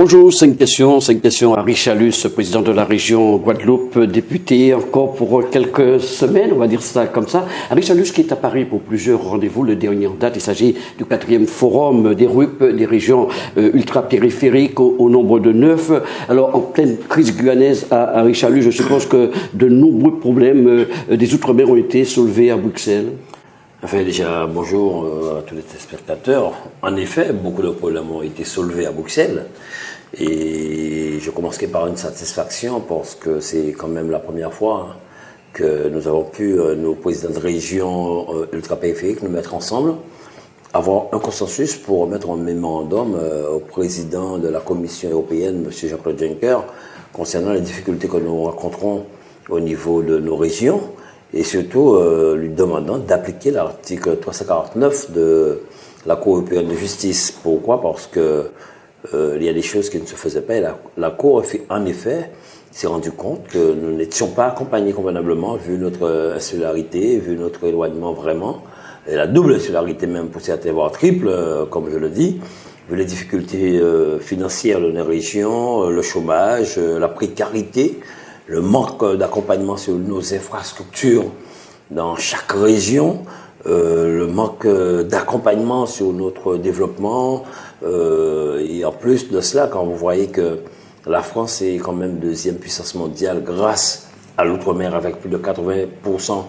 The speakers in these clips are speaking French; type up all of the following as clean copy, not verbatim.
Bonjour, cinq questions à Richalus, président de la région Guadeloupe, député encore pour quelques semaines, on va dire ça comme ça. Richalus qui est à Paris pour plusieurs rendez-vous, le dernier en date, il s'agit du 4e forum des RUP, des régions ultra-périphériques au nombre de 9. Alors en pleine crise guyanaise à Richalus, je suppose que de nombreux problèmes des Outre-mer ont été soulevés à Bruxelles. Enfin, déjà, bonjour à tous les téléspectateurs. En effet, beaucoup de problèmes ont été soulevés à Bruxelles. Et je commencerai par une satisfaction parce que c'est quand même la première fois que nous avons pu, nos présidents de région ultra-périphériques, nous mettre ensemble, avoir un consensus pour mettre un mémorandum au président de la Commission européenne, M. Jean-Claude Juncker, concernant les difficultés que nous rencontrons au niveau de nos régions. Et surtout lui demandant d'appliquer l'article 349 de la Cour européenne de justice. Pourquoi? Parce que il y a des choses qui ne se faisaient pas. Et la Cour, en effet, s'est rendu compte que nous n'étions pas accompagnés convenablement, vu notre insularité, vu notre éloignement vraiment, et la double insularité même pour certains, voire triple, comme je le dis, vu les difficultés financières de nos régions, le chômage, la précarité, le manque d'accompagnement sur nos infrastructures dans chaque région, le manque d'accompagnement sur notre développement, et en plus de cela, quand vous voyez que la France est quand même deuxième puissance mondiale grâce à l'outre-mer avec plus de 80%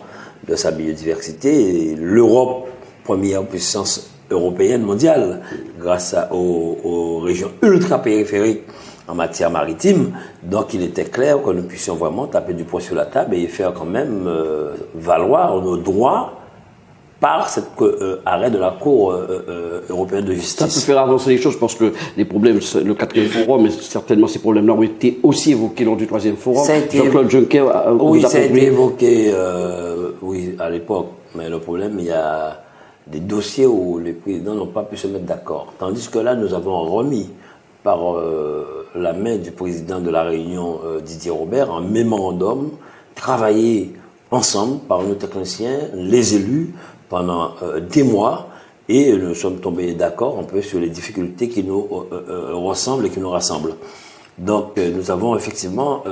de sa biodiversité, et l'Europe, première puissance européenne mondiale grâce aux régions ultra-périphériques en matière maritime, donc il était clair que nous puissions vraiment taper du poing sur la table et faire quand même valoir nos droits par cet arrêt de la Cour européenne de justice. Ça peut faire avancer les choses parce que les problèmes, le 4e forum, mais certainement ces problèmes-là ont été aussi évoqués lors du 3e forum. Jean-Claude Juncker oui, ça a été évoqué oui, à l'époque, mais le problème, il y a des dossiers où les présidents n'ont pas pu se mettre d'accord. Tandis que là, nous avons remis par la main du président de la Réunion, Didier Robert, un mémorandum travaillé ensemble par nos techniciens, les élus, pendant des mois, et nous sommes tombés d'accord un peu sur les difficultés qui nous ressemblent et qui nous rassemblent. Donc nous avons effectivement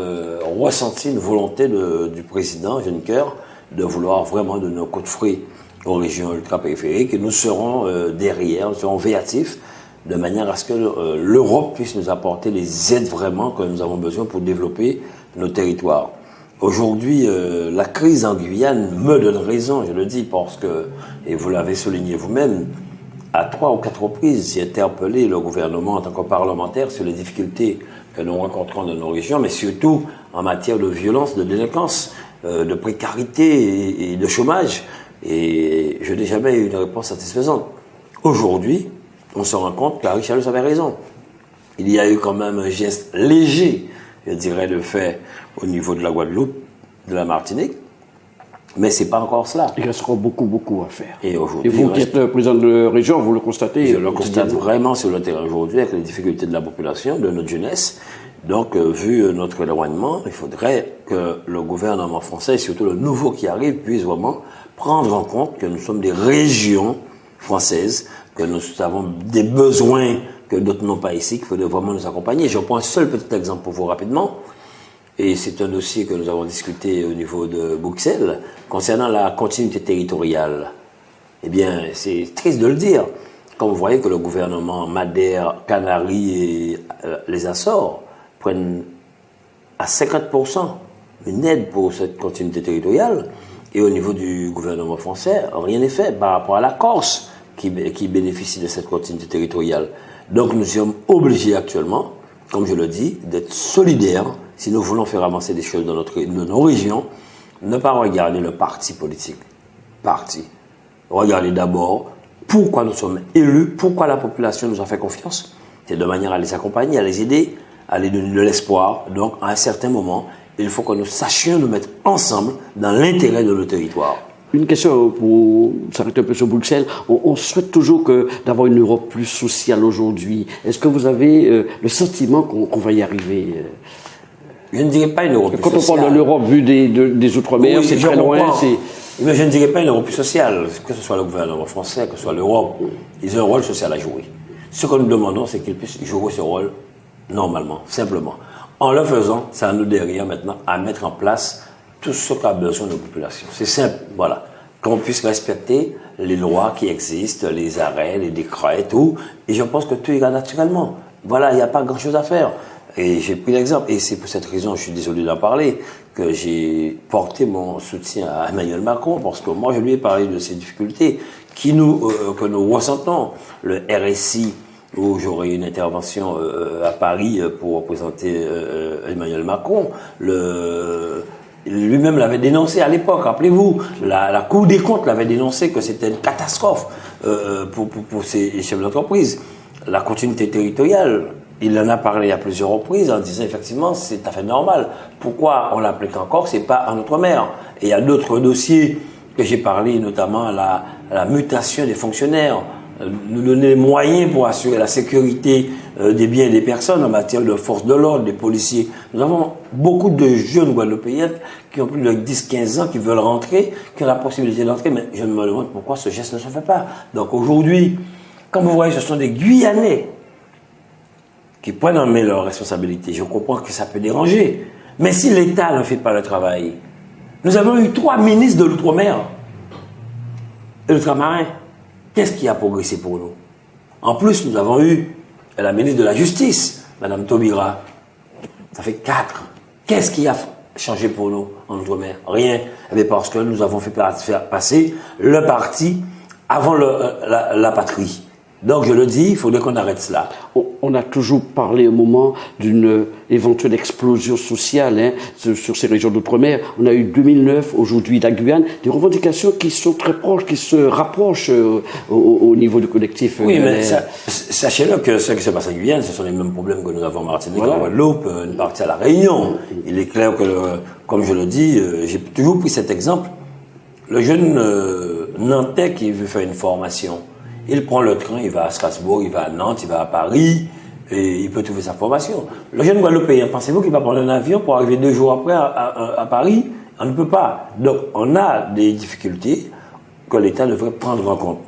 ressenti une volonté du président Juncker de vouloir vraiment donner un coup de fouet aux régions ultra-périphériques, et nous serons derrière, nous serons véatifs, de manière à ce que l'Europe puisse nous apporter les aides vraiment que nous avons besoin pour développer nos territoires. Aujourd'hui, la crise en Guyane me donne raison, je le dis, parce que, et vous l'avez souligné vous-même, à 3 ou 4 reprises, j'ai interpellé le gouvernement en tant que parlementaire sur les difficultés que nous rencontrons dans nos régions, mais surtout en matière de violence, de délinquance, de précarité et de chômage. Et je n'ai jamais eu une réponse satisfaisante. Aujourd'hui, on se rend compte que Richalus avait raison. Il y a eu quand même un geste léger, je dirais, de fait au niveau de la Guadeloupe, de la Martinique, mais c'est pas encore cela. Il restera beaucoup à faire. Et aujourd'hui, vous qui êtes le président de région, vous le constatez? Je le constate vraiment sur le terrain aujourd'hui, avec les difficultés de la population, de notre jeunesse. Donc, vu notre éloignement, il faudrait que le gouvernement français, et surtout le nouveau qui arrive, puisse vraiment prendre en compte que nous sommes des régions françaises, que nous avons des besoins que d'autres n'ont pas ici, qu'il faudrait vraiment nous accompagner. Je prends un seul petit exemple pour vous rapidement, et c'est un dossier que nous avons discuté au niveau de Bruxelles, concernant la continuité territoriale. Eh bien, c'est triste de le dire, quand vous voyez que le gouvernement Madère, Canaries et les Açores prennent à 50% une aide pour cette continuité territoriale, et au niveau du gouvernement français, rien n'est fait par rapport à la Corse, qui bénéficient de cette continuité territoriale. Donc nous sommes obligés actuellement, comme je le dis, d'être solidaires si nous voulons faire avancer des choses dans nos régions. Ne pas regarder le parti politique. Regardez d'abord pourquoi nous sommes élus, pourquoi la population nous a fait confiance. C'est de manière à les accompagner, à les aider, à les donner de l'espoir. Donc à un certain moment, il faut que nous sachions nous mettre ensemble dans l'intérêt de nos territoires. Une question pour s'arrêter un peu sur Bruxelles. On souhaite toujours d'avoir une Europe plus sociale aujourd'hui. Est-ce que vous avez le sentiment qu'on va y arriver? Je ne dirais pas une Europe plus sociale. Quand on parle de l'Europe vue des Outre-mer, oui, c'est très loin. Mais je ne dirais pas une Europe plus sociale. Que ce soit le gouvernement français, que ce soit l'Europe, ils ont un rôle social à jouer. Ce que nous demandons, c'est qu'ils puissent jouer ce rôle normalement, simplement. En le faisant, c'est à nous derrière maintenant à mettre en place tout ce qu'a besoin de nos populations. C'est simple, voilà. Qu'on puisse respecter les lois qui existent, les arrêts, les décrets, tout. Et je pense que tout ira naturellement. Voilà, il n'y a pas grand-chose à faire. Et j'ai pris l'exemple, et c'est pour cette raison, je suis désolé d'en parler, que j'ai porté mon soutien à Emmanuel Macron, parce que moi, je lui ai parlé de ces difficultés que nous ressentons. Le RSI, où j'aurai une intervention à Paris pour représenter Emmanuel Macron, lui-même l'avait dénoncé à l'époque, rappelez-vous, la Cour des comptes l'avait dénoncé que c'était une catastrophe pour ces chefs d'entreprise. La continuité territoriale, il en a parlé à plusieurs reprises en disant effectivement c'est tout à fait normal. Pourquoi on l'applique encore, c'est pas en Outre-mer. Et il y a d'autres dossiers que j'ai parlé, notamment la mutation des fonctionnaires, nous donner les moyens pour assurer la sécurité des biens et des personnes en matière de force de l'ordre, des policiers. Nous avons beaucoup de jeunes Guadeloupéens qui ont plus de 10-15 ans, qui veulent rentrer, qui ont la possibilité d'entrer, mais je me demande pourquoi ce geste ne se fait pas. Donc aujourd'hui, comme vous voyez, ce sont des Guyanais qui prennent en main leurs responsabilités. Je comprends que ça peut déranger. Mais si l'État ne fait pas le travail, nous avons eu 3 ministres de l'Outre-mer et l'Ultramarin. Qu'est-ce qui a progressé pour nous? En plus, nous avons eu la ministre de la Justice, Mme Taubira. Ça fait 4. Qu'est-ce qui a changé pour nous en Outre-mer? Rien. Mais parce que nous avons fait passer le parti avant la patrie. Donc, je le dis, il faudrait qu'on arrête cela. On a toujours parlé un moment d'une éventuelle explosion sociale sur ces régions d'outre-mer. On a eu 2009, aujourd'hui la Guyane, des revendications qui sont très proches, qui se rapprochent au niveau du collectif. Oui, mais sachez-le que ce qui se passe en Guyane, ce sont les mêmes problèmes que nous avons en Martinique, en Guadeloupe, une partie à La Réunion. Il est clair que, comme je le dis, j'ai toujours pris cet exemple. Le jeune Nantais qui veut faire une formation, il prend le train, il va à Strasbourg, il va à Nantes, il va à Paris, et il peut trouver sa formation. Le jeune Guadeloupéen, pensez-vous qu'il va prendre un avion pour arriver 2 jours après à Paris? On ne peut pas. Donc, on a des difficultés que l'État devrait prendre en compte.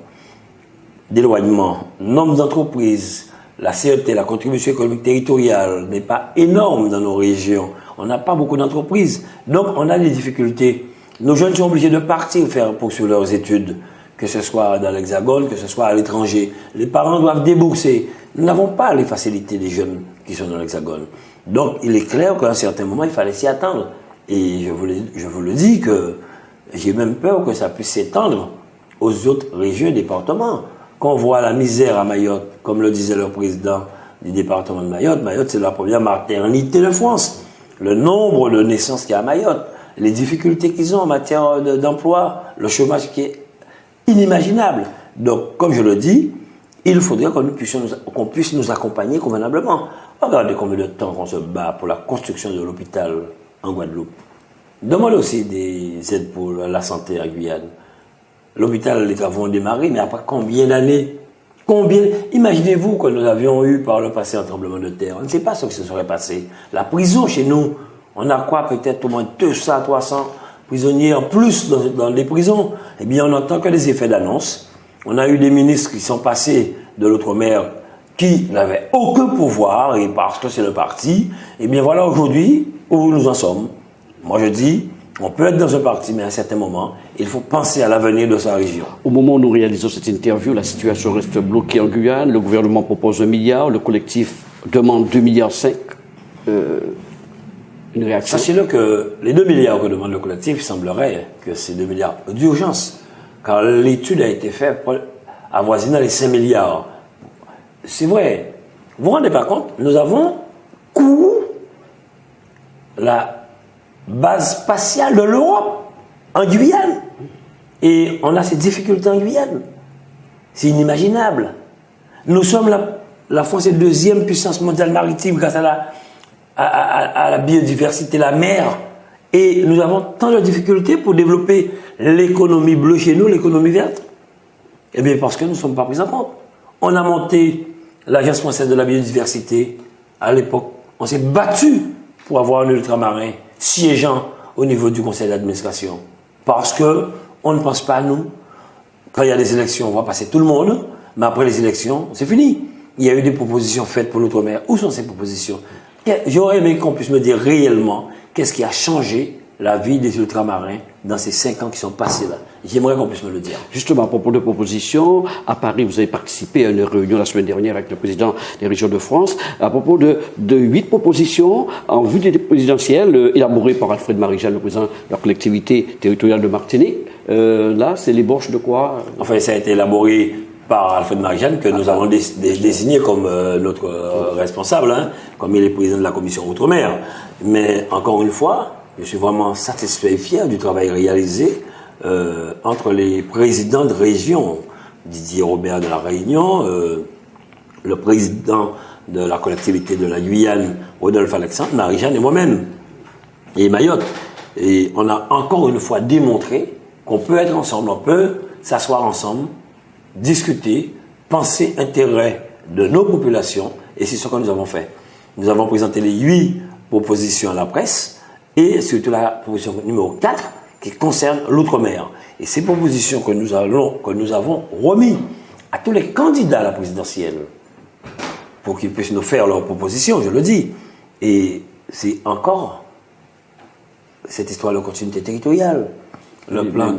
D'éloignement, nombre d'entreprises, la CET, la contribution économique territoriale n'est pas énorme dans nos régions. On n'a pas beaucoup d'entreprises. Donc, on a des difficultés. Nos jeunes sont obligés de partir poursuivre leurs études, que ce soit dans l'Hexagone, que ce soit à l'étranger. Les parents doivent débourser. Nous n'avons pas les facilités des jeunes qui sont dans l'Hexagone. Donc, il est clair qu'à un certain moment, il fallait s'y attendre. Et je vous le dis que j'ai même peur que ça puisse s'étendre aux autres régions et départements. Quand on voit la misère à Mayotte, comme le disait le président du département de Mayotte, Mayotte c'est la première maternité de France. Le nombre de naissances qu'il y a à Mayotte, les difficultés qu'ils ont en matière d'emploi, le chômage qui est inimaginable. Donc, comme je le dis, il faudrait qu'on puisse nous accompagner convenablement. Regardez combien de temps on se bat pour la construction de l'hôpital en Guadeloupe. Demandez aussi des aides pour la santé à Guyane. L'hôpital, les travaux ont démarré, mais après combien d'années? Imaginez-vous que nous avions eu par le passé un tremblement de terre. On ne sait pas ce qui se serait passé. La prison chez nous, on a quoi? Peut-être au moins 200, 300 prisonniers en plus dans les prisons. Eh bien, on n'entend que des effets d'annonce. On a eu des ministres qui sont passés de l'outre-mer qui n'avaient aucun pouvoir, et parce que c'est le parti. Eh bien, voilà aujourd'hui où nous en sommes. Moi, je dis, on peut être dans un parti, mais à un certain moment, il faut penser à l'avenir de sa région. Au moment où nous réalisons cette interview, la situation reste bloquée en Guyane. Le gouvernement propose 1 milliard, le collectif demande 2,5 milliards. Une réaction? Sachez-le que les 2 milliards que demande le collectif, il semblerait que c'est 2 milliards d'urgence, car l'étude a été faite pour avoisinant les 5 milliards. C'est vrai. Vous vous rendez pas compte? Nous avons la base spatiale de l'Europe en Guyane. Et on a ces difficultés en Guyane. C'est inimaginable. Nous sommes la France est deuxième puissance mondiale maritime grâce à la biodiversité, la mer. Et nous avons tant de difficultés pour développer l'économie bleue chez nous, l'économie verte. Eh bien, parce que nous ne sommes pas pris en compte. On a monté l'Agence française de la biodiversité à l'époque. On s'est battu pour avoir un ultramarin siégeant au niveau du conseil d'administration. Parce qu'on ne pense pas à nous. Quand il y a des élections, on va passer tout le monde. Mais après les élections, c'est fini. il y a eu des propositions faites pour l'outre-mer. Où sont ces propositions? J'aurais aimé qu'on puisse me dire réellement qu'est-ce qui a changé la vie des ultramarins dans ces 5 ans qui sont passés là. J'aimerais qu'on puisse me le dire. Justement, à propos de propositions, à Paris, vous avez participé à une réunion la semaine dernière avec le président des régions de France, à propos de 8 propositions en vue des présidentielles élaborées par Alfred Marie-Jeanne, le président de la collectivité territoriale de Martinique. Là, c'est l'ébauche de quoi? Enfin, ça a été élaboré par Alfred Marie-Jeanne, que nous avons désigné comme notre responsable, hein, comme il est président de la commission Outre-mer. Mais encore une fois, je suis vraiment satisfait et fier du travail réalisé entre les présidents de région, Didier Robert de la Réunion, le président de la collectivité de la Guyane, Rodolphe Alexandre, Marie-Jeanne et moi-même, et Mayotte. Et on a encore une fois démontré qu'on peut être ensemble, on peut s'asseoir ensemble, discuter, penser intérêt de nos populations, et c'est ce que nous avons fait. Nous avons présenté les 8 propositions à la presse, et surtout la proposition numéro 4, qui concerne l'outre-mer. Et ces propositions que nous avons remis à tous les candidats à la présidentielle, pour qu'ils puissent nous faire leurs propositions, je le dis. Et c'est encore cette histoire de continuité territoriale, le plan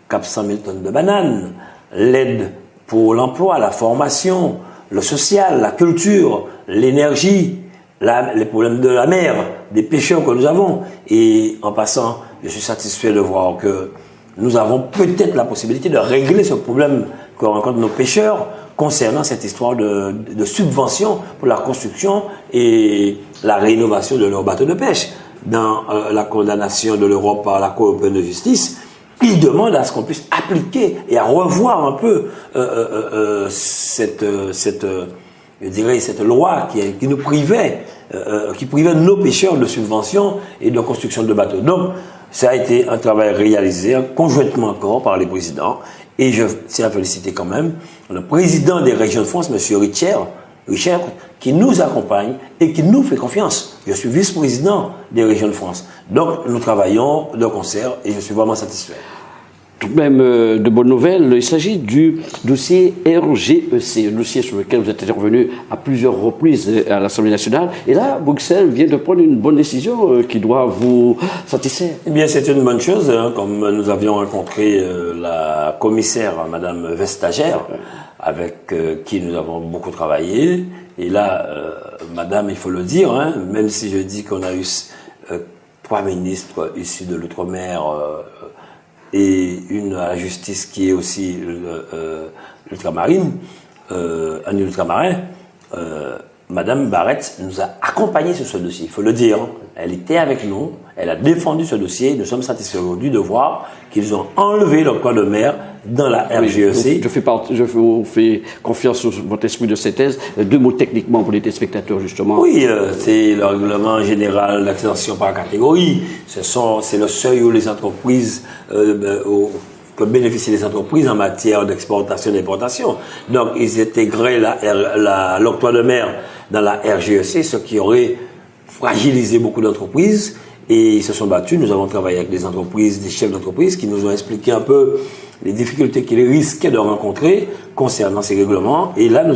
Cap 100 000 tonnes de bananes, l'aide pour l'emploi, la formation, le social, la culture, l'énergie, les problèmes de la mer, des pêcheurs que nous avons. Et en passant, je suis satisfait de voir que nous avons peut-être la possibilité de régler ce problème que rencontrent nos pêcheurs concernant cette histoire de subvention pour la construction et la rénovation de leurs bateaux de pêche. Dans la condamnation de l'Europe par la Cour européenne de justice, ils demandent à ce qu'on puisse appliquer et à revoir un peu cette loi qui nous privait, qui privait nos pêcheurs de subventions et de construction de bateaux. Donc, ça a été un travail réalisé conjointement encore par les présidents. Et je tiens à féliciter quand même le président des régions de France, M. Richard, qui nous accompagne et qui nous fait confiance. Je suis vice-président des régions de France. Donc, nous travaillons de concert et je suis vraiment satisfait. Tout de même, de bonnes nouvelles, il s'agit du dossier RGEC, un dossier sur lequel vous êtes intervenu à plusieurs reprises à l'Assemblée nationale. Et là, Bruxelles vient de prendre une bonne décision qui doit vous satisfaire. Eh bien, c'est une bonne chose, hein, comme nous avions rencontré la commissaire, Madame Vestager, avec qui nous avons beaucoup travaillé. Et là, Madame, il faut le dire, hein, même si je dis qu'on a eu 3 ministres issus de l'outre-mer, et une à la justice qui est aussi ultramarine, un ultramarin, Madame Barrette nous a accompagnés sur ce dossier, il faut le dire. Elle était avec nous, elle a défendu ce dossier. Nous sommes satisfaits aujourd'hui de voir qu'ils ont enlevé l'octroi de mer dans la RGEC. Je vous fais confiance sur votre esprit de synthèse. 2 mots techniquement pour les téléspectateurs, justement. Oui, c'est le règlement général d'acquisition par catégorie. C'est le seuil où les entreprises, que bénéficient les entreprises en matière d'exportation et d'importation. Donc, ils intégraient l'octroi de mer dans la RGEC, ce qui aurait fragilisé beaucoup d'entreprises. Et ils se sont battus. Nous avons travaillé avec des entreprises, des chefs d'entreprise qui nous ont expliqué un peu les difficultés qu'ils risquaient de rencontrer concernant ces règlements. Et là, nous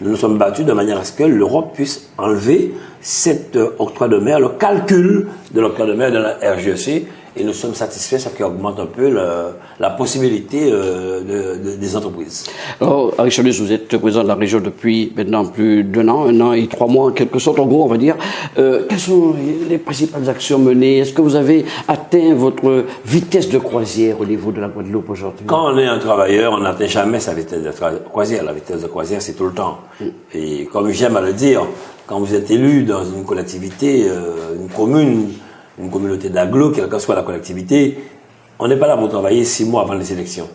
nous sommes battus de manière à ce que l'Europe puisse enlever cet octroi de mer, le calcul de l'octroi de mer de la RGEC. Et nous sommes satisfaits, ce qui augmente un peu la possibilité des entreprises. Alors, Henri Chalus, vous êtes président de la région depuis maintenant plus d'1 an, 1 an et 3 mois en quelque sorte, en gros, on va dire. Quelles sont les principales actions menées? Est-ce que vous avez atteint votre vitesse de croisière au niveau de la Guadeloupe aujourd'hui? Quand on est un travailleur, on n'atteint jamais sa vitesse de croisière. La vitesse de croisière, c'est tout le temps. Et comme j'aime à le dire, quand vous êtes élu dans une collectivité, une commune, une communauté d'agglo, quelle que soit la collectivité, on n'est pas là pour travailler 6 mois avant les élections.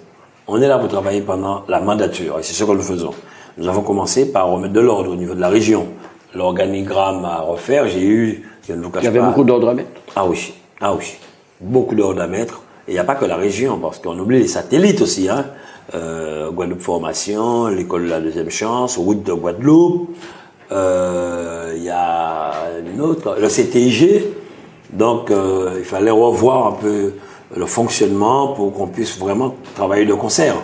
On est là pour travailler pendant la mandature, et c'est ce que nous faisons. Nous avons commencé par remettre de l'ordre au niveau de la région. L'organigramme à refaire, je ne vous cache pas... Il y avait beaucoup d'ordre à mettre? Ah oui, beaucoup d'ordre à mettre. Et il n'y a pas que la région, parce qu'on oublie les satellites aussi, hein. Guadeloupe Formation, l'école de la deuxième chance, route de Guadeloupe, il y a une autre, le CTIG. Donc, il fallait revoir un peu le fonctionnement pour qu'on puisse vraiment travailler de concert.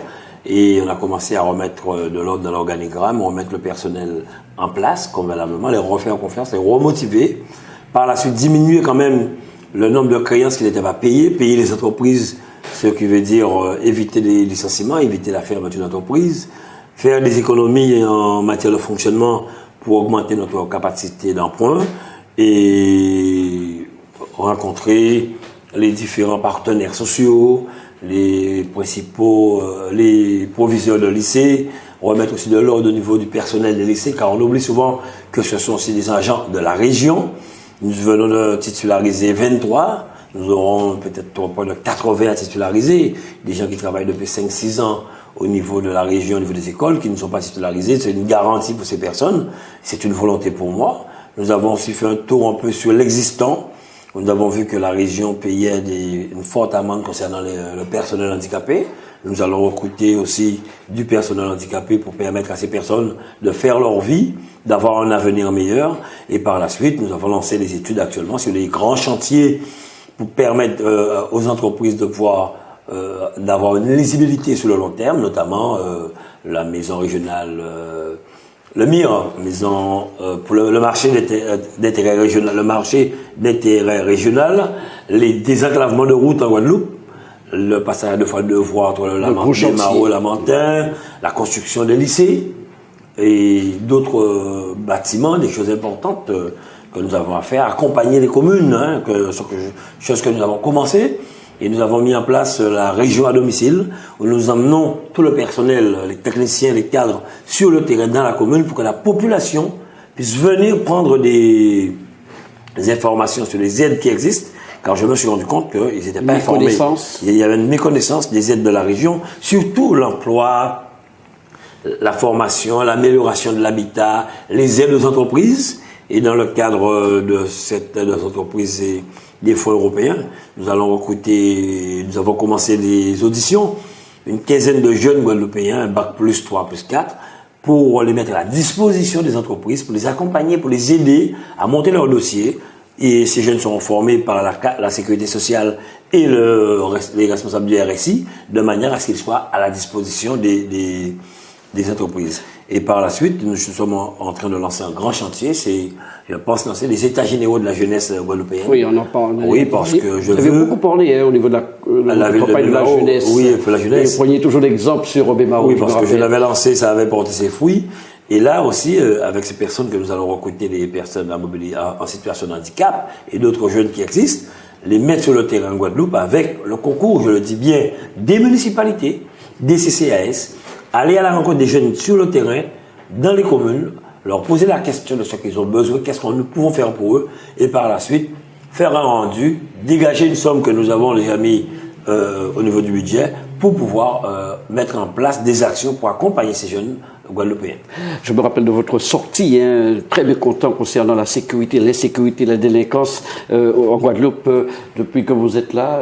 Et on a commencé à remettre de l'ordre dans l'organigramme, remettre le personnel en place, convenablement, les refaire confiance, les remotiver. Par la suite, diminuer quand même le nombre de créances qui n'étaient pas payées, payer les entreprises, ce qui veut dire éviter les licenciements, éviter la fermeture d'entreprises, faire des économies en matière de fonctionnement pour augmenter notre capacité d'emprunt et rencontrer les différents partenaires sociaux, les principaux, les proviseurs de lycée, remettre aussi de l'ordre au niveau du personnel des lycées, car on oublie souvent que ce sont aussi des agents de la région. Nous venons de titulariser 23, nous aurons peut-être près de 80 à titulariser, des gens qui travaillent depuis 5-6 ans au niveau de la région, au niveau des écoles, qui ne sont pas titularisés. C'est une garantie pour ces personnes, c'est une volonté pour moi. Nous avons aussi fait un tour un peu sur l'existant. Nous avons vu que la région payait une forte amende concernant le personnel handicapé. Nous allons recruter aussi du personnel handicapé pour permettre à ces personnes de faire leur vie, d'avoir un avenir meilleur. Et par la suite, nous avons lancé des études actuellement sur les grands chantiers pour permettre aux entreprises de pouvoir d'avoir une lisibilité sur le long terme, notamment la maison régionale, le MIR, maison pour le marché d'intérêt régional, le marché d'intérêt régional, les désenclavements de routes en Guadeloupe, le passage à 2 fois 2 voies entre le Maro et Lamentin, la construction des lycées et d'autres bâtiments, des choses importantes que nous avons à faire, accompagner les communes, hein, chose que nous avons commencé. Et nous avons mis en place la région à domicile, où nous emmenons tout le personnel, les techniciens, les cadres, sur le terrain dans la commune pour que la population puisse venir prendre des informations sur les aides qui existent, car je me suis rendu compte qu'ils n'étaient pas informés. Il y avait une méconnaissance des aides de la région, surtout l'emploi, la formation, l'amélioration de l'habitat, les aides aux entreprises. Et dans le cadre de cette aide aux entreprises et des fonds européens, nous avons commencé des auditions, une quinzaine de jeunes Guadeloupéens, bac plus 3, plus 4, pour les mettre à la disposition des entreprises, pour les accompagner, pour les aider à monter leur dossier. Et ces jeunes seront formés par la sécurité sociale et les responsables du RSI, de manière à ce qu'ils soient à la disposition des entreprises. Et par la suite, nous sommes en train de lancer un grand chantier, je pense lancer les états généraux de la jeunesse guadeloupéenne. Oui, on en parle. Oui, parce que je veux... Vous avez beaucoup parlé au niveau de la campagne de la jeunesse. Oui, pour la jeunesse. Vous preniez toujours l'exemple sur Robé Maro. Oui, parce que je l'avais lancé, ça avait porté ses fruits. Et là aussi, avec ces personnes que nous allons recruter, des personnes en situation de handicap et d'autres jeunes qui existent, les mettre sur le terrain en Guadeloupe avec le concours, je le dis bien, des municipalités, des CCAS, aller à la rencontre des jeunes sur le terrain, dans les communes, leur poser la question de ce qu'ils ont besoin, qu'est-ce que nous pouvons faire pour eux, et par la suite, faire un rendu, dégager une somme que nous avons déjà mis au niveau du budget pour pouvoir mettre en place des actions pour accompagner ces jeunes guadeloupéens. Je me rappelle de votre sortie, hein, très mécontent concernant la sécurité, l'insécurité, la délinquance en Guadeloupe depuis que vous êtes là.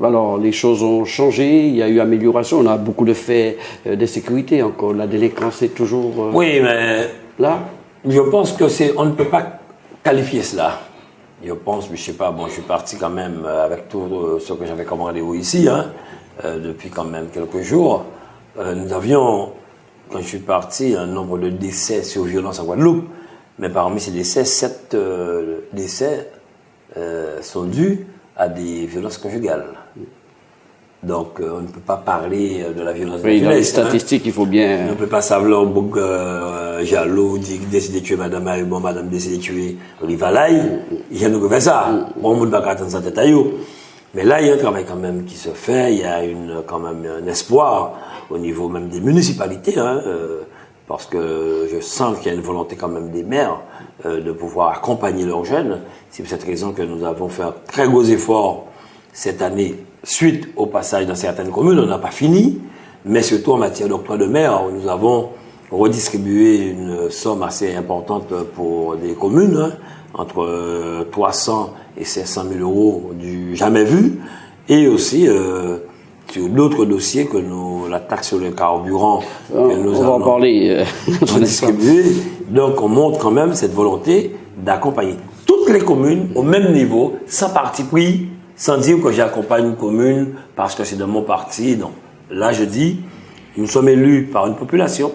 Alors, les choses ont changé, il y a eu amélioration, on a beaucoup de faits d'insécurité encore. La délinquance est toujours oui, mais là. Je pense que on ne peut pas qualifier cela. Je pense, je sais pas, bon, je suis parti quand même avec tout ce que j'avais comme rendez-vous ici, hein, depuis quand même quelques jours. Nous avions, quand je suis parti, un nombre de décès sur violence en Guadeloupe, mais parmi ces décès, 7 décès sont dus à des violences conjugales. Donc, on ne peut pas parler de la violence de la jeunesse. Dans les statistiques, il faut bien... On ne peut pas savoir Jalo décide de tuer Madame Haribon, Madame décide de tuer Rivalaï. Il y a nous fait ça. Bon, on ne peut pas attendre sa tête à you. Mais là, il y a un travail quand même qui se fait. Il y a quand même un espoir au niveau même des municipalités, hein, parce que je sens qu'il y a une volonté quand même des maires de pouvoir accompagner leurs jeunes. C'est pour cette raison que nous avons fait un très gros effort cette année suite au passage dans certaines communes. On n'a pas fini, mais surtout en matière d'octroi de mer, nous avons redistribué une somme assez importante pour des communes, hein, entre 300 et 500 000 euros du jamais vu, et aussi sur d'autres dossiers que la taxe sur le carburant que nous on va en parler. Redistribuer. Donc on montre quand même cette volonté d'accompagner toutes les communes au même niveau, sans parti pris, sans dire que j'accompagne une commune parce que c'est de mon parti. Non. Là, je dis, Nous sommes élus par une population.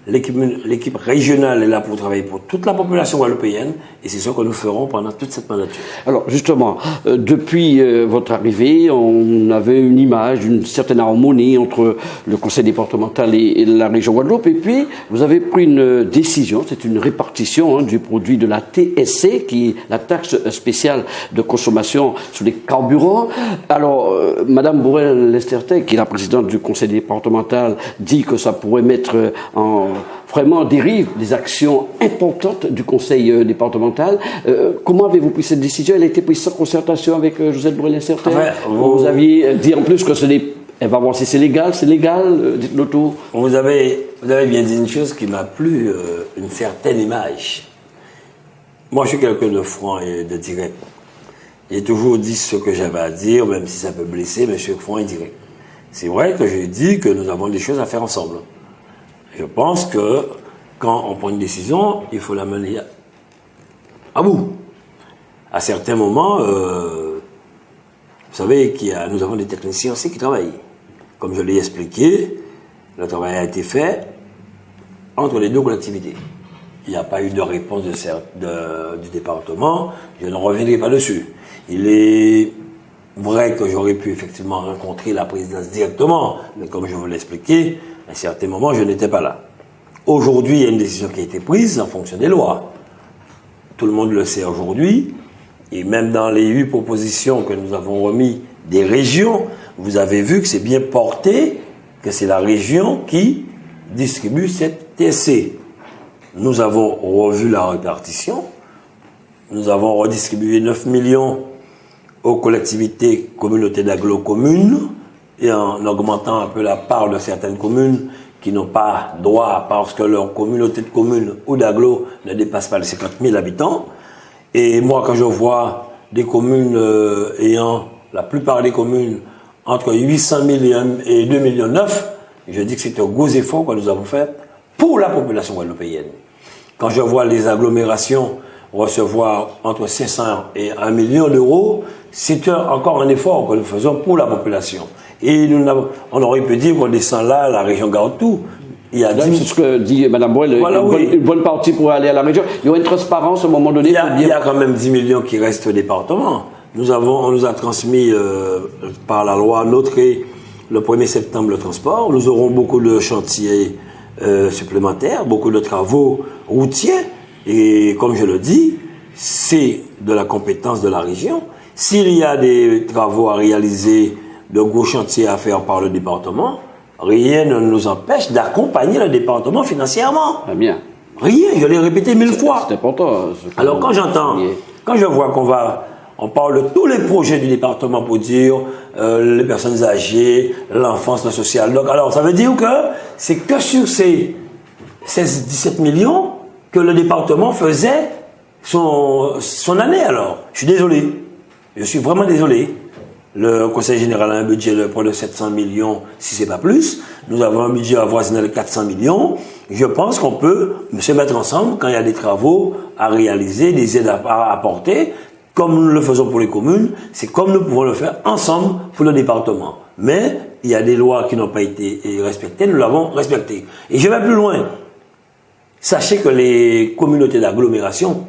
L'équipe régionale est là pour travailler pour toute la population guadeloupéenne et c'est ce que nous ferons pendant toute cette mandature. Alors justement, depuis votre arrivée, on avait une image d'une certaine harmonie entre le conseil départemental et la région Guadeloupe et puis vous avez pris une décision, c'est une répartition du produit de la TSC qui est la taxe spéciale de consommation sur les carburants. Alors Madame Bourrel-Lestertey, qui est la présidente du conseil départemental, dit que ça pourrait mettre en vraiment dérive des actions importantes du conseil départemental. Comment avez-vous pris cette décision? Elle a été prise sans concertation avec Josette Bourrel-Lestertey. Vous aviez dit en plus que elle va voir si c'est légal, dites-nous tout. Vous avez bien dit une chose qui m'a plu, une certaine image. Moi, je suis quelqu'un de franc et de direct. J'ai toujours dit ce que j'avais à dire, même si ça peut blesser, mais je suis franc et direct. C'est vrai que j'ai dit que nous avons des choses à faire ensemble. Je pense que quand on prend une décision, il faut la mener à bout. À certains moments, vous savez nous avons des techniciens aussi qui travaillent. Comme je l'ai expliqué, le travail a été fait entre les deux collectivités. Il n'y a pas eu de réponse du département, je ne reviendrai pas dessus. Il est vrai que j'aurais pu effectivement rencontrer la présidence directement, mais comme je vous l'ai expliqué, à certains moments, je n'étais pas là. Aujourd'hui, il y a une décision qui a été prise en fonction des lois. Tout le monde le sait aujourd'hui. Et même dans les 8 propositions que nous avons remises des régions, vous avez vu que c'est bien porté, que c'est la région qui distribue cette TSC. Nous avons revu la répartition. Nous avons redistribué 9 millions aux collectivités, communautés d'agglo-communes, et en augmentant un peu la part de certaines communes qui n'ont pas droit parce que leur communauté de communes ou d'agglo ne dépasse pas les 50 000 habitants. Et moi, quand je vois des communes ayant, la plupart des communes, entre 800 000 et 2,9 millions, je dis que c'est un gros effort que nous avons fait pour la population guadeloupéenne. Quand je vois les agglomérations recevoir entre 500 et 1 million d'euros, c'est encore un effort que nous faisons pour la population. Et on aurait pu dire qu'on descend là, la région garde tout. C'est ce que dit Mme Bourrel, voilà, une bonne partie pour aller à la région. Il y aura une transparence à un moment donné. Il y a quand même 10 millions qui restent au département. On nous a transmis par la loi notée le 1er septembre le transport. Nous aurons beaucoup de chantiers supplémentaires, beaucoup de travaux routiers. Et comme je le dis, c'est de la compétence de la région. S'il y a des travaux à réaliser, de gros chantiers à faire par le département, rien ne nous empêche d'accompagner le département financièrement. Ah bien. Rien, je l'ai répété 1000 fois. C'est important. Alors quand je vois on parle de tous les projets du département pour dire les personnes âgées, l'enfance, le social. Donc alors ça veut dire que c'est que sur ces 17 millions que le département faisait son année alors. Je suis désolé. Je suis vraiment désolé. Le Conseil général a un budget de près de 700 millions, si ce n'est pas plus. Nous avons un budget avoisinant de 400 millions. Je pense qu'on peut se mettre ensemble quand il y a des travaux à réaliser, des aides à apporter, comme nous le faisons pour les communes. C'est comme nous pouvons le faire ensemble pour le département. Mais il y a des lois qui n'ont pas été respectées, nous l'avons respectées. Et je vais plus loin. Sachez que les communautés d'agglomération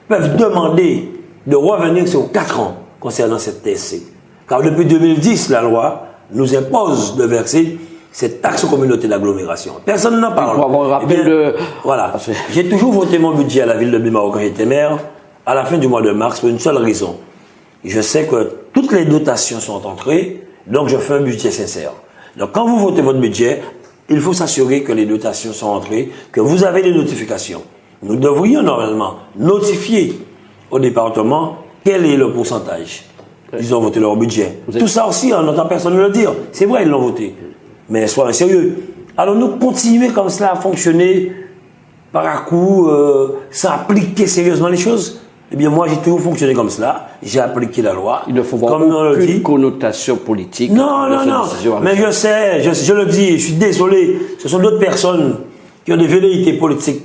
peuvent demander de revenir sur 4 ans concernant cette TSC. Car depuis 2010, la loi nous impose de verser cette taxe aux communautés d'agglomération. Personne n'en parle. Pour avoir un rappel Voilà. J'ai toujours voté mon budget à la ville de Bimago quand j'étais maire, à la fin du mois de mars, pour une seule raison. Je sais que toutes les dotations sont entrées, donc je fais un budget sincère. Donc quand vous votez votre budget, il faut s'assurer que les dotations sont entrées, que vous avez des notifications. Nous devrions normalement notifier au département quel est le pourcentage. Ils ont voté leur budget. Tout ça aussi, on n'entend personne le dire. C'est vrai, ils l'ont voté. Mais soyons sérieux. Allons-nous continuer comme cela à fonctionner par à coup, sans appliquer sérieusement les choses? Eh bien, moi, j'ai toujours fonctionné comme cela. J'ai appliqué la loi. Il ne faut voir aucune connotation politique. Non. Mais je sais, je le dis, je suis désolé. Ce sont d'autres personnes qui ont des velléités politiques,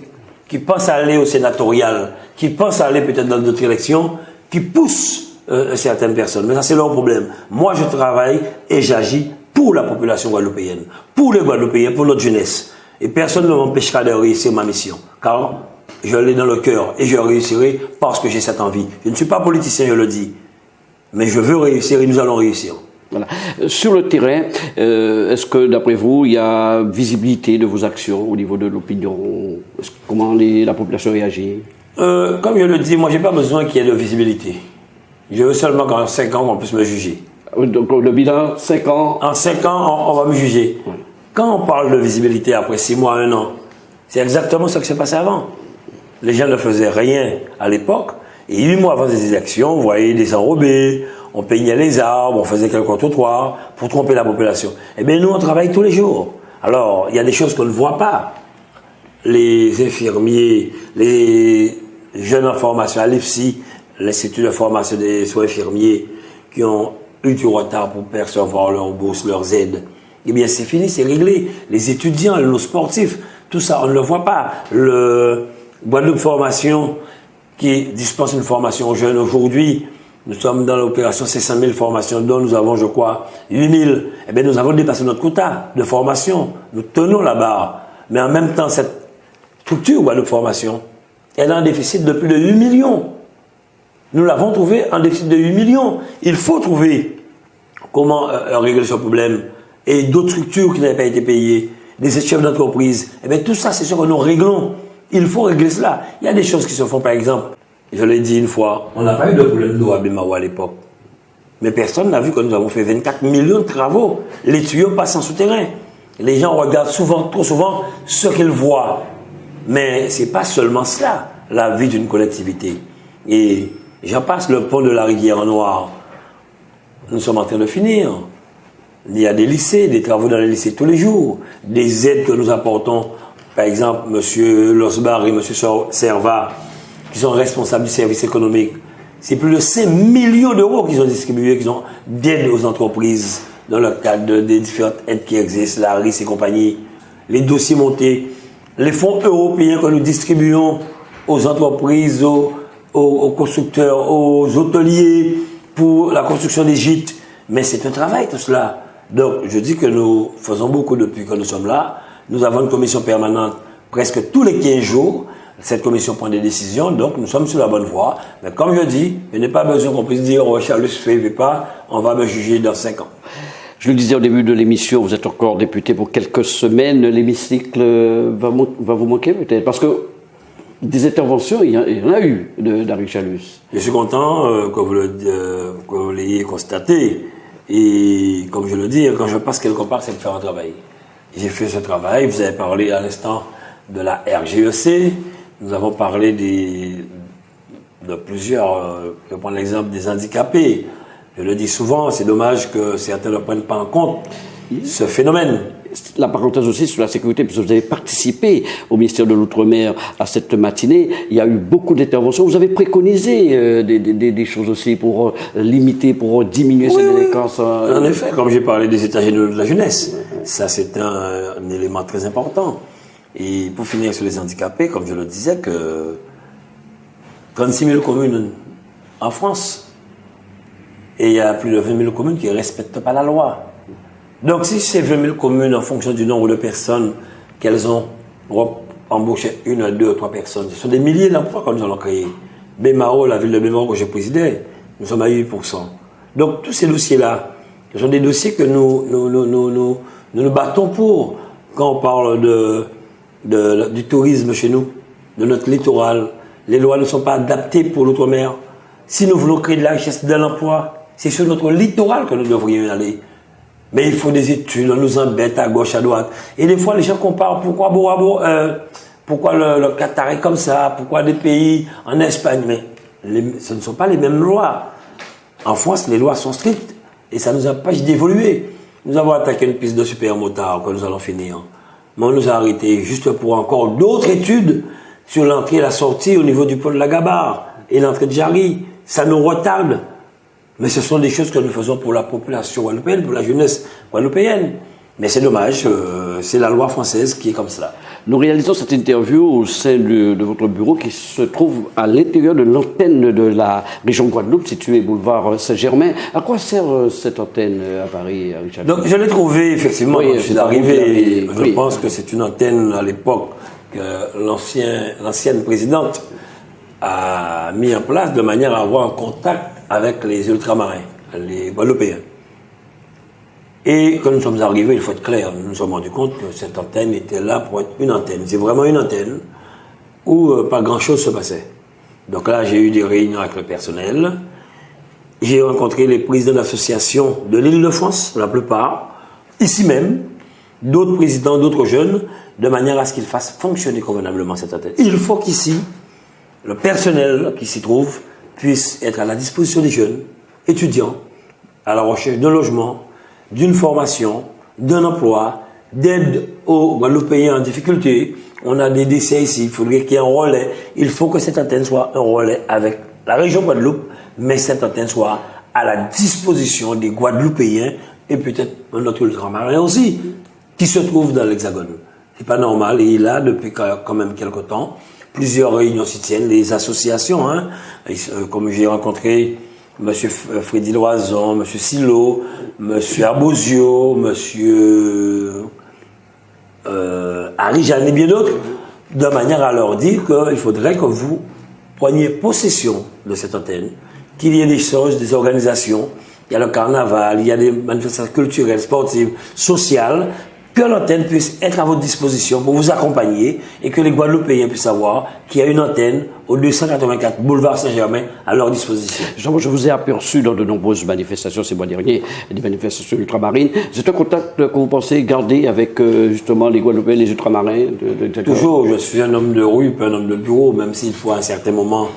qui pensent à aller au sénatorial, qui pensent à aller peut-être dans d'autres élections, qui poussent certaines personnes. Mais ça, c'est leur problème. Moi, je travaille et j'agis pour la population guadeloupéenne, pour les Guadeloupéens, pour notre jeunesse. Et personne ne m'empêchera de réussir ma mission. Car je l'ai dans le cœur et je réussirai parce que j'ai cette envie. Je ne suis pas politicien, je le dis. Mais je veux réussir et nous allons réussir. Voilà. Sur le terrain, est-ce que, d'après vous, il y a visibilité de vos actions au niveau de l'opinion? Comment la population réagit? Comme je le dis, moi, je n'ai pas besoin qu'il y ait de visibilité. Je veux seulement qu'en 5 ans, on puisse me juger. Donc, le bilan, 5 ans? En 5 ans, on va me juger. Ouais. Quand on parle de visibilité après 6 mois, 1 an, c'est exactement ce qui s'est passé avant. Les gens ne faisaient rien à l'époque. Et 8 mois avant des élections, vous voyez des enrobés, on peignait les arbres, on faisait quelques trottoirs pour tromper la population. Eh bien, nous, on travaille tous les jours. Alors, il y a des choses qu'on ne voit pas. Les infirmiers, les jeunes en formation à l'IFSI, l'Institut de formation des soins infirmiers, qui ont eu du retard pour percevoir leur bourse, leurs aides, eh bien, c'est fini, c'est réglé. Les étudiants, nos sportifs, tout ça, on ne le voit pas. Le Guadeloupe Formation, qui dispense une formation aux jeunes aujourd'hui, nous sommes dans l'opération 500 000 formations, dont nous avons, je crois, 8 000. Eh bien, nous avons dépassé notre quota de formation. Nous tenons la barre. Mais en même temps, cette structure Guadeloupe Formation, elle a un déficit de plus de 8 millions. Nous l'avons trouvé en déficit de 8 millions. Il faut trouver comment régler ce problème. Et d'autres structures qui n'avaient pas été payées, des chefs d'entreprise. Eh bien, tout ça, c'est ce que nous réglons. Il faut régler cela. Il y a des choses qui se font, par exemple. Je l'ai dit une fois, on n'a pas eu de problème d'eau à Bemawa à l'époque. Mais personne n'a vu que nous avons fait 24 millions de travaux. Les tuyaux passent en souterrain. Les gens regardent souvent, trop souvent, ce qu'ils voient. Mais ce n'est pas seulement cela, la vie d'une collectivité. Et j'en passe le pont de la rivière Noire. Nous sommes en train de finir. Il y a des lycées, des travaux dans les lycées tous les jours, des aides que nous apportons. Par exemple, M. Losbar et M. Serva, qui sont responsables du service économique. C'est plus de 5 millions d'euros qu'ils ont distribués, qu'ils ont d'aide aux entreprises dans le cadre des différentes aides qui existent, la RIS et compagnie, les dossiers montés, les fonds européens que nous distribuons aux entreprises, aux constructeurs, aux hôteliers pour la construction des gîtes. Mais c'est un travail tout cela. Donc je dis que nous faisons beaucoup depuis que nous sommes là. Nous avons une commission permanente presque tous les 15 jours. Cette commission prend des décisions, donc nous sommes sur la bonne voie. Mais comme je dis, il n'est pas besoin qu'on puisse dire « Oh, Charles ne fait pas, on va me juger dans 5 ans ». Je le disais au début de l'émission, vous êtes encore député pour quelques semaines. L'hémicycle va vous manquer peut-être? Parce que des interventions, il y en a eu d'Henri Chalus. Je suis content que vous l'ayez constaté. Et comme je le dis, quand je passe quelque part, c'est de faire un travail. J'ai fait ce travail. Vous avez parlé à l'instant de la RGEC. Nous avons parlé de plusieurs. Je vais prendre l'exemple des handicapés. Je le dis souvent, c'est dommage que certains ne prennent pas en compte ce phénomène. La parenthèse aussi sur la sécurité, parce que vous avez participé au ministère de l'Outre-mer à cette matinée. Il y a eu beaucoup d'interventions. Vous avez préconisé des choses aussi pour limiter, pour diminuer cette délinquance. En effet, comme j'ai parlé des états généraux de la jeunesse, ça c'est un élément très important. Et pour finir sur les handicapés, comme je le disais, que 36 000 communes en France, et il y a plus de 20 000 communes qui ne respectent pas la loi. Donc si ces 20 000 communes, en fonction du nombre de personnes qu'elles ont embauché, 1, 2, 3 personnes, ce sont des milliers d'emplois que nous allons créer. Bemao, la ville de Bemao que je présidais, nous sommes à 8%. Donc tous ces dossiers-là, ce sont des dossiers que nous nous battons pour quand on parle du tourisme chez nous, de notre littoral. Les lois ne sont pas adaptées pour l'outre-mer. Si nous voulons créer de la richesse, de l'emploi, c'est sur notre littoral que nous devrions y aller. Mais il faut des études, on nous embête à gauche, à droite. Et des fois, les gens comparent pourquoi pourquoi le Qatar est comme ça, pourquoi des pays en Espagne. Mais ce ne sont pas les mêmes lois. En France, les lois sont strictes et ça nous empêche d'évoluer. Nous avons attaqué une piste de supermotard que nous allons finir. Mais on nous a arrêtés juste pour encore d'autres études sur l'entrée et la sortie au niveau du pont de la Gabarre et l'entrée de Jarry. Ça nous retarde. Mais ce sont des choses que nous faisons pour la population guadeloupéenne, pour la jeunesse guadeloupéenne. Mais c'est dommage, c'est la loi française qui est comme cela. Nous réalisons cette interview au sein de votre bureau qui se trouve à l'intérieur de l'antenne de la région Guadeloupe, située boulevard Saint-Germain. À quoi sert cette antenne à Paris, Richard? Donc je l'ai trouvé effectivement oui, quand je suis arrivé. Je oui. pense que c'est une antenne à l'époque que l'ancienne présidente a mis en place de manière à avoir un contact avec les ultramarins, les Guadeloupéens. Et quand nous sommes arrivés, il faut être clair, nous nous sommes rendus compte que cette antenne était là pour être une antenne. C'est vraiment une antenne où pas grand-chose se passait. Donc là, j'ai eu des réunions avec le personnel. J'ai rencontré les présidents d'associations de l'Île-de-France, la plupart, ici même, d'autres présidents, d'autres jeunes, de manière à ce qu'ils fassent fonctionner convenablement cette antenne. Il faut qu'ici, le personnel qui s'y trouve puisse être à la disposition des jeunes, étudiants, à la recherche d'un logement, d'une formation, d'un emploi, d'aide aux Guadeloupéens en difficulté. On a des décès ici, il faudrait qu'il y ait un relais. Il faut que cette antenne soit un relais avec la région Guadeloupe, mais cette antenne soit à la disposition des Guadeloupéens et peut-être un autre ultramarin aussi, qui se trouve dans l'Hexagone. C'est pas normal, et là, depuis quand même quelque temps, plusieurs réunions s'y tiennent, les associations, comme j'ai rencontré M. Frédéric Loison, M. Silo, M. Arbozio, M. Harry Jeanne et bien d'autres, de manière à leur dire qu'il faudrait que vous preniez possession de cette antenne, qu'il y ait des choses, des organisations, il y a le carnaval, il y a des manifestations culturelles, sportives, sociales, que l'antenne puisse être à votre disposition pour vous accompagner et que les Guadeloupéens puissent savoir qu'il y a une antenne au 284 boulevard Saint-Germain à leur disposition. Je vous ai aperçu dans de nombreuses manifestations ces mois derniers, des manifestations ultramarines. C'est un contact que vous pensez garder avec justement les Guadeloupéens, les ultramarins Toujours, je suis un homme de rue, pas un homme de bureau, même s'il faut à un certain moment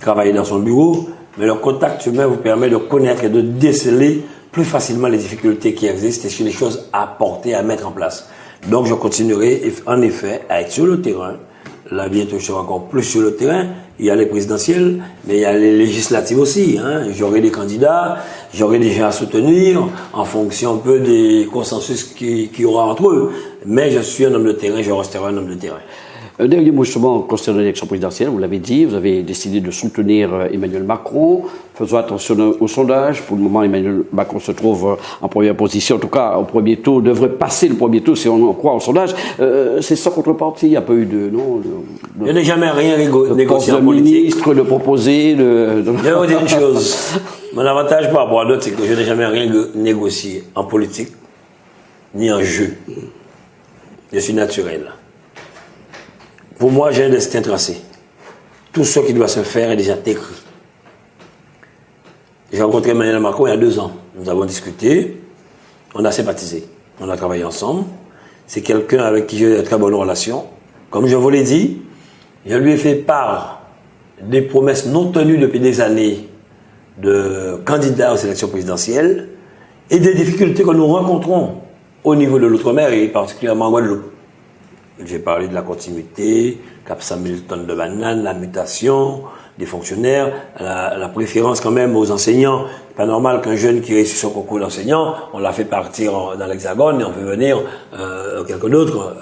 travailler dans son bureau. Mais le contact humain vous permet de connaître et de déceler plus facilement les difficultés qui existent et sur les choses à porter, à mettre en place. Donc je continuerai en effet à être sur le terrain. Là bientôt je serai encore plus sur le terrain. Il y a les présidentielles, mais il y a les législatives aussi. J'aurai des candidats, j'aurai des gens à soutenir en fonction un peu des consensus qu'il y aura entre eux. Mais je suis un homme de terrain, je resterai un homme de terrain. Un dernier mot justement concernant l'élection présidentielle, vous l'avez dit, vous avez décidé de soutenir Emmanuel Macron. Faisons attention au sondage. Pour le moment, Emmanuel Macron se trouve en première position. En tout cas, au premier tour, devrait passer le premier tour si on en croit au sondage. C'est sans contrepartie, il n'y a pas eu de... Non, je n'ai jamais rien négocié en politique. Ministre, de proposer... Je vais vous dire une chose. Mon avantage par rapport à d'autres, c'est que je n'ai jamais rien négocié en politique, ni en jeu. Je suis naturel. Pour moi, j'ai un destin tracé. Tout ce qui doit se faire est déjà écrit. J'ai rencontré Emmanuel Macron il y a 2 ans. Nous avons discuté, on a sympathisé, on a travaillé ensemble. C'est quelqu'un avec qui j'ai de très bonnes relations. Comme je vous l'ai dit, je lui ai fait part des promesses non tenues depuis des années de candidats aux élections présidentielles et des difficultés que nous rencontrons au niveau de l'outre-mer et particulièrement en Guadeloupe. J'ai parlé de la continuité, cap 100 000 tonnes de bananes, la mutation des fonctionnaires, la préférence quand même aux enseignants. C'est pas normal qu'un jeune qui réussit son concours d'enseignant, on l'a fait partir dans l'Hexagone et on fait venir quelqu'un d'autre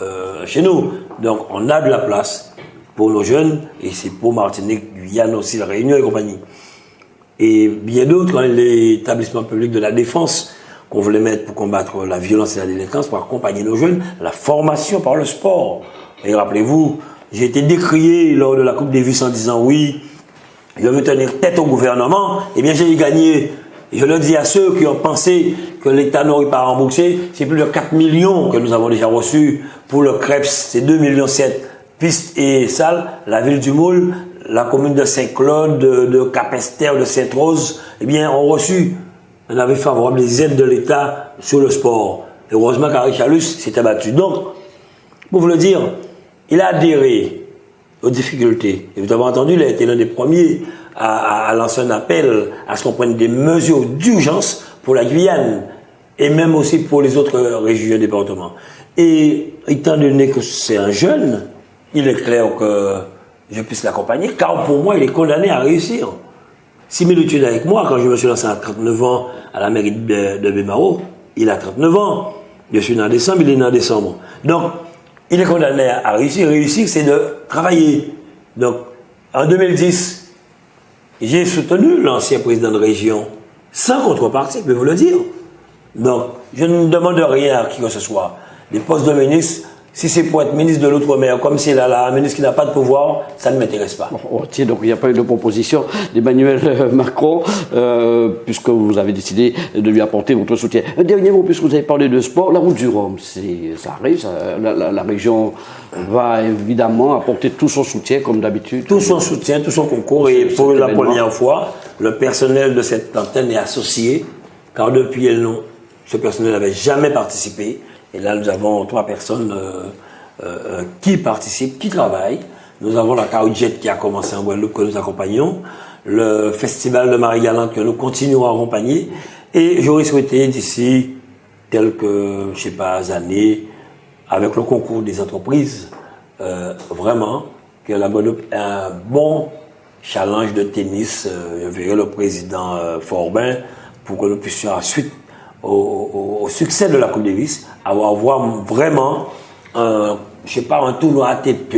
chez nous. Donc on a de la place pour nos jeunes et c'est pour Martinique, Guyane aussi, la Réunion et compagnie. Et bien d'autres, l'établissement public de la défense qu'on voulait mettre pour combattre la violence et la délinquance, pour accompagner nos jeunes, la formation par le sport. Et rappelez-vous, j'ai été décrié lors de la Coupe Davis en disant oui, je veux tenir tête au gouvernement, eh bien j'ai gagné. Et je le dis à ceux qui ont pensé que l'État n'aurait pas remboursé, c'est plus de 4 millions que nous avons déjà reçus pour le CREPS, c'est 2,7 millions, pistes et salles, la ville du Moule, la commune de Saint-Claude, de Capesterre, de Sainte-Rose, eh bien ont reçu. On avait favorable les aides de l'État sur le sport. Heureusement qu'Harry Chalus s'était battu. Donc, pour vous le dire, il a adhéré aux difficultés. Et vous avez entendu, il a été l'un des premiers à lancer un appel à ce qu'on prenne des mesures d'urgence pour la Guyane et même aussi pour les autres régions et départements. Et étant donné que c'est un jeune, il est clair que je puisse l'accompagner, car pour moi, il est condamné à réussir. Similitude avec moi, quand je me suis lancé à 39 ans à la mairie de Bémao, il a 39 ans. Je suis né en décembre, il est né en décembre. Donc, il est condamné à réussir. Réussir, c'est de travailler. Donc, en 2010, j'ai soutenu l'ancien président de région, sans contrepartie, je peux vous le dire. Donc, je ne demande rien à qui que ce soit. Les postes de ministre, si c'est pour être ministre de l'Outre-mer, comme c'est là, un ministre qui n'a pas de pouvoir, ça ne m'intéresse pas. Tiens, donc il n'y a pas eu de proposition d'Emmanuel Macron, puisque vous avez décidé de lui apporter votre soutien. Un dernier mot, puisque vous avez parlé de sport, la route du Rhum, ça arrive, la région va évidemment apporter tout son soutien, comme d'habitude. Tout son soutien, tout son concours, et pour la première fois, le personnel de cette antenne est associé, car depuis ce personnel n'avait jamais participé. Et là, nous avons 3 personnes qui participent, qui travaillent. Nous avons la Caroujet qui a commencé en Guadeloupe, que nous accompagnons. Le festival de Marie-Galante que nous continuons à accompagner. Et j'aurais souhaité d'ici quelques, années, avec le concours des entreprises, vraiment, que la Guadeloupe ait un bon challenge de tennis. Je verrai le président Forbin pour que nous puissions ensuite, au succès de la Coupe Davis, avoir vraiment un tournoi ATP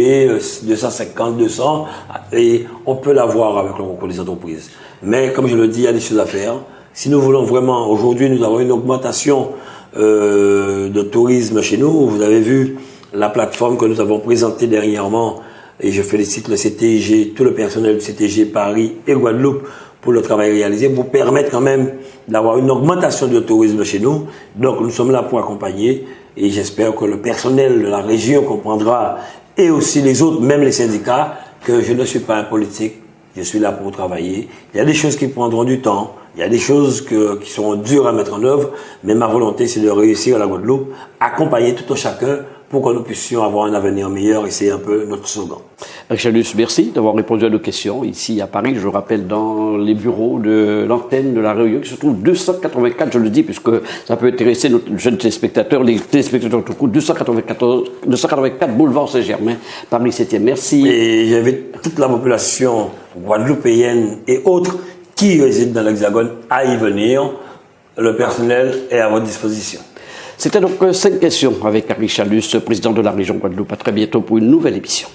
250, 200, et on peut l'avoir avec le concours des entreprises. Mais comme je le dis, il y a des choses à faire. Si nous voulons vraiment, aujourd'hui, nous avons une augmentation de tourisme chez nous. Vous avez vu la plateforme que nous avons présentée dernièrement, et je félicite le CTG, tout le personnel du CTG Paris et Guadeloupe pour le travail réalisé, pour permettre quand même d'avoir une augmentation du tourisme chez nous. Donc nous sommes là pour accompagner, et j'espère que le personnel de la région comprendra, et aussi les autres, même les syndicats, que je ne suis pas un politique, je suis là pour travailler. Il y a des choses qui prendront du temps, il y a des choses qui seront dures à mettre en œuvre, mais ma volonté c'est de réussir à la Guadeloupe, accompagner tout un chacun pour que nous puissions avoir un avenir meilleur, et c'est un peu notre slogan. Richelieu, merci d'avoir répondu à nos questions ici à Paris. Je rappelle, dans les bureaux de l'antenne de la Réunion, qui se trouve 284, je le dis, puisque ça peut intéresser nos jeunes téléspectateurs, les téléspectateurs tout court, 284 boulevard Saint-Germain, Paris 7e. Merci. Et j'invite toute la population guadeloupéenne et autres qui résident dans l'Hexagone à y venir. Le personnel est à votre disposition. C'était donc 5 questions avec Harry Chalus, président de la région Guadeloupe. À très bientôt pour une nouvelle émission.